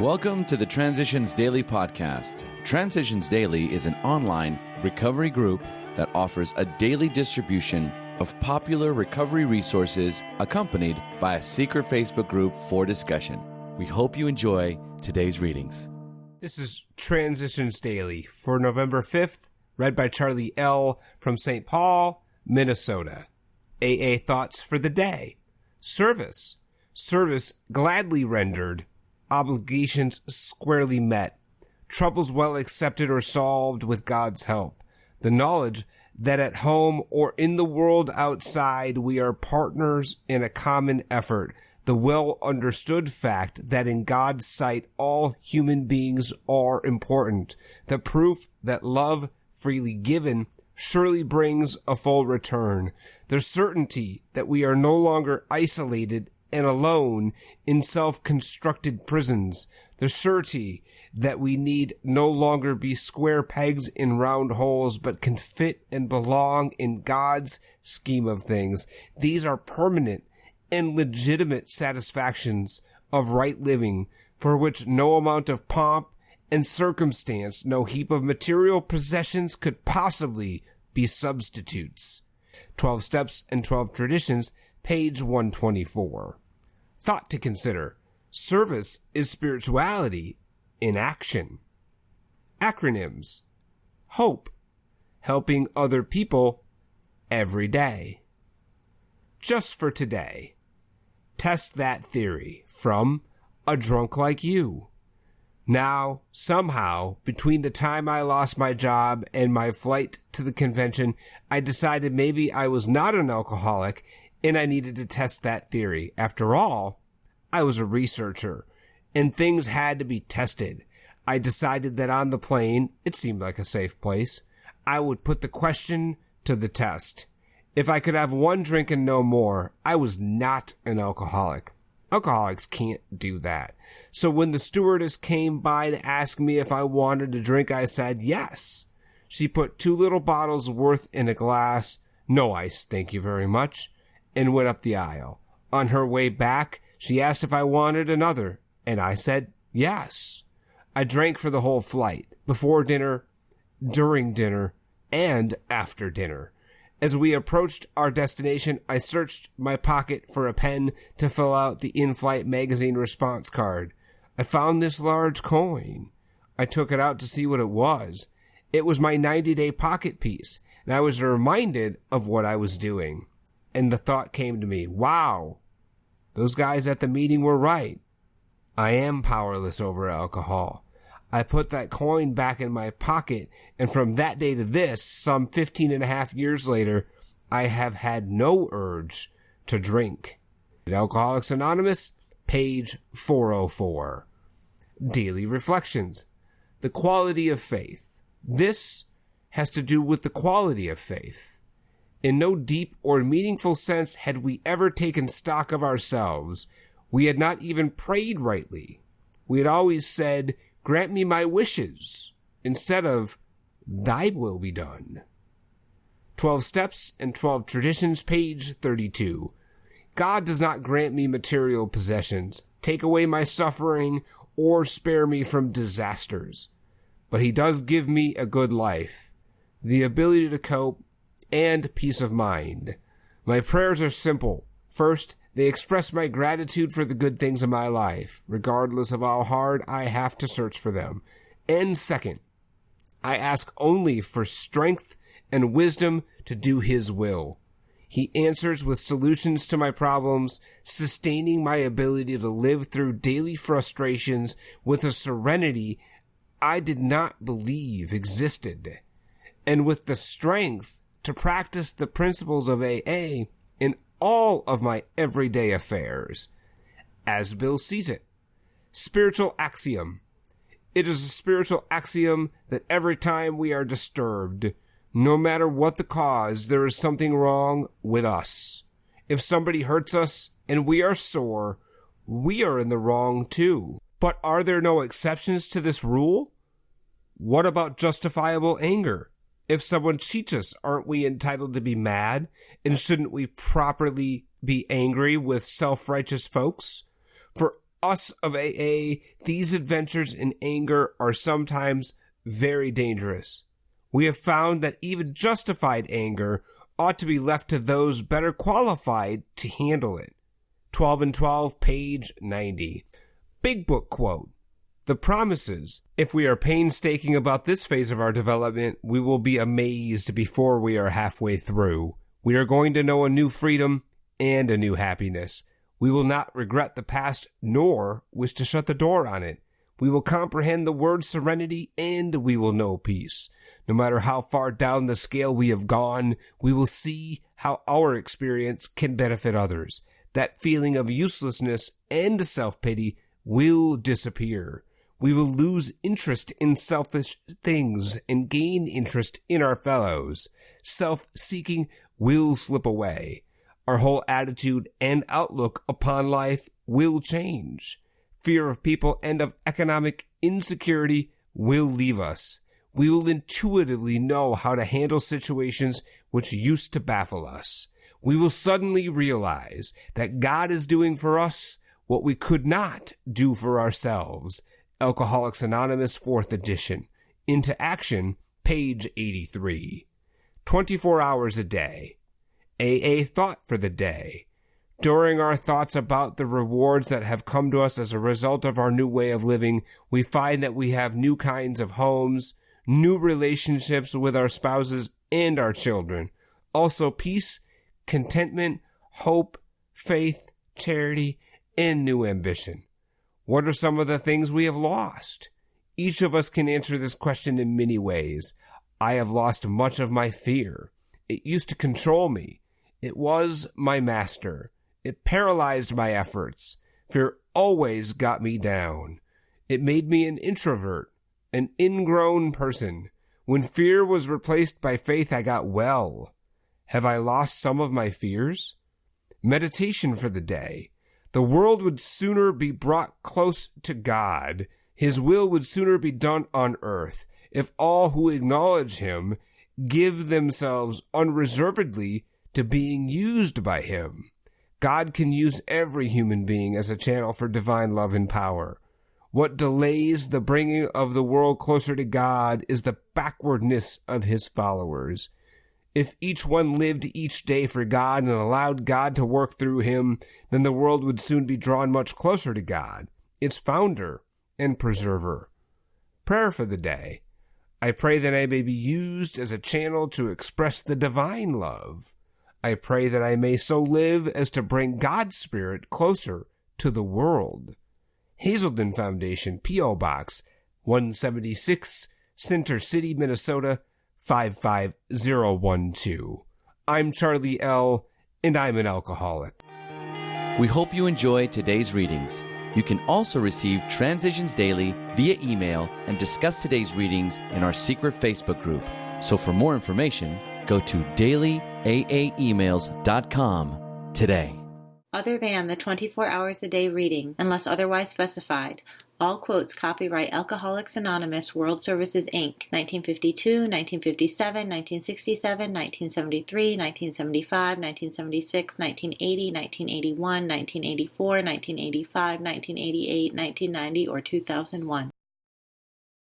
Welcome to the Transitions Daily podcast. Transitions Daily is an online recovery group that offers a daily distribution of popular recovery resources accompanied by a secret Facebook group for discussion. We hope you enjoy today's readings. This is Transitions Daily for November 5th, read by Charlie L. from St. Paul, Minnesota. AA thoughts for the day. Service. Service gladly rendered. Obligations squarely met. Troubles well accepted or solved with God's help. The knowledge that at home or in the world outside we are partners in a common effort. The well understood fact that in God's sight all human beings are important. The proof that love freely given surely brings a full return. The certainty that we are no longer isolated and alone in self-constructed prisons. The surety that we need no longer be square pegs in round holes, but can fit and belong in God's scheme of things. These are permanent and legitimate satisfactions of right living, for which no amount of pomp and circumstance, no heap of material possessions could possibly be substitutes. 12 Steps and 12 Traditions, page 124. Thought to consider. Service is spirituality in action. Acronyms. Hope. Helping other people every day. Just for today. Test that theory from A Drunk Like You. Now, somehow, between the time I lost my job and my flight to the convention, I decided maybe I was not an alcoholic and I needed to test that theory. After all, I was a researcher, and things had to be tested. I decided that on the plane, it seemed like a safe place, I would put the question to the test. If I could have one drink and no more, I was not an alcoholic. Alcoholics can't do that. So when the stewardess came by to ask me if I wanted a drink, I said yes. She put 2 little bottles worth in a glass, no ice, thank you very much, and went up the aisle. On her way back, she asked if I wanted another, and I said yes. I drank for the whole flight, before dinner, during dinner, and after dinner. As we approached our destination, I searched my pocket for a pen to fill out the in-flight magazine response card. I found this large coin. I took it out to see what it was. It was my 90-day pocket piece, and I was reminded of what I was doing. And the thought came to me, wow, those guys at the meeting were right. I am powerless over alcohol. I put that coin back in my pocket, and from that day to this, some 15 and a half years later, I have had no urge to drink. Alcoholics Anonymous, page 404. Daily Reflections. The quality of faith. This has to do with the quality of faith. In no deep or meaningful sense had we ever taken stock of ourselves. We had not even prayed rightly. We had always said, "Grant me my wishes," instead of, "Thy will be done." 12 Steps and 12 Traditions, page 32. God does not grant me material possessions, take away my suffering, or spare me from disasters. But he does give me a good life, the ability to cope, and peace of mind. My prayers are simple. First, they express my gratitude for the good things in my life, regardless of how hard I have to search for them. And second, I ask only for strength and wisdom to do his will. He answers with solutions to my problems, sustaining my ability to live through daily frustrations with a serenity I did not believe existed, and with the strength to practice the principles of AA in all of my everyday affairs. As Bill sees it. Spiritual axiom. It is a spiritual axiom that every time we are disturbed, no matter what the cause, there is something wrong with us. If somebody hurts us and we are sore, we are in the wrong too. But are there no exceptions to this rule? What about justifiable anger? If someone cheats us, aren't we entitled to be mad? And shouldn't we properly be angry with self-righteous folks? For us of AA, these adventures in anger are sometimes very dangerous. We have found that even justified anger ought to be left to those better qualified to handle it. 12 and 12, page 90. Big Book quote. The promises. If we are painstaking about this phase of our development, we will be amazed before we are halfway through. We are going to know a new freedom and a new happiness. We will not regret the past nor wish to shut the door on it. We will comprehend the word serenity and we will know peace. No matter how far down the scale we have gone, we will see how our experience can benefit others. That feeling of uselessness and self-pity will disappear. We will lose interest in selfish things and gain interest in our fellows. Self-seeking will slip away. Our whole attitude and outlook upon life will change. Fear of people and of economic insecurity will leave us. We will intuitively know how to handle situations which used to baffle us. We will suddenly realize that God is doing for us what we could not do for ourselves. Alcoholics Anonymous, 4th edition. Into Action, page 83. 24 hours a day. AA thought for the day. During our thoughts about the rewards that have come to us as a result of our new way of living, we find that we have new kinds of homes, new relationships with our spouses and our children. Also peace, contentment, hope, faith, charity, and new ambition. What are some of the things we have lost? Each of us can answer this question in many ways. I have lost much of my fear. It used to control me. It was my master. It paralyzed my efforts. Fear always got me down. It made me an introvert, an ingrown person. When fear was replaced by faith, I got well. Have I lost some of my fears? Meditation for the day. The world would sooner be brought close to God. His will would sooner be done on earth if all who acknowledge him give themselves unreservedly to being used by him. God can use every human being as a channel for divine love and power. What delays the bringing of the world closer to God is the backwardness of his followers. If each one lived each day for God and allowed God to work through him, then the world would soon be drawn much closer to God, its founder and preserver. Prayer for the day. I pray that I may be used as a channel to express the divine love. I pray that I may so live as to bring God's Spirit closer to the world. Hazelden Foundation, P.O. Box 176, Center City, Minnesota 55012. I'm Charlie L., and I'm an alcoholic. We hope you enjoyed today's readings. You can also receive Transitions Daily via email and discuss today's readings in our secret Facebook group. So for more information, go to dailyaaemails.com today. Other than the 24 hours a day reading, unless otherwise specified, all quotes copyright Alcoholics Anonymous World Services, Inc., 1952, 1957, 1967, 1973, 1975, 1976, 1980, 1981, 1984, 1985, 1988, 1990, or 2001.